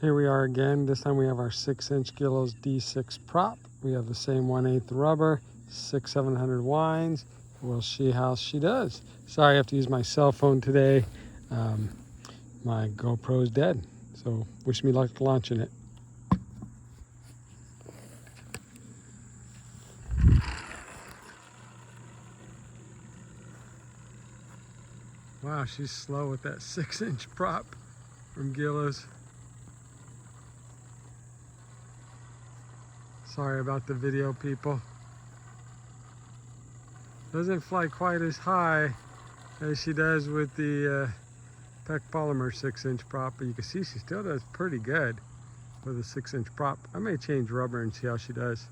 Here we are again. This time we have our 6-inch Guillows D6 prop. We have the same 1/8 rubber, 600-700 winds. We'll see how she does. Sorry, I have to use my cell phone today. My GoPro's dead, so wish me luck launching it. Wow, she's slow with that 6-inch prop from Guillows. Sorry about the video, people. Doesn't fly quite as high as she does with the Peck Polymer 6-inch prop, but you can see she still does pretty good with a 6-inch prop. I may change rubber and see how she does.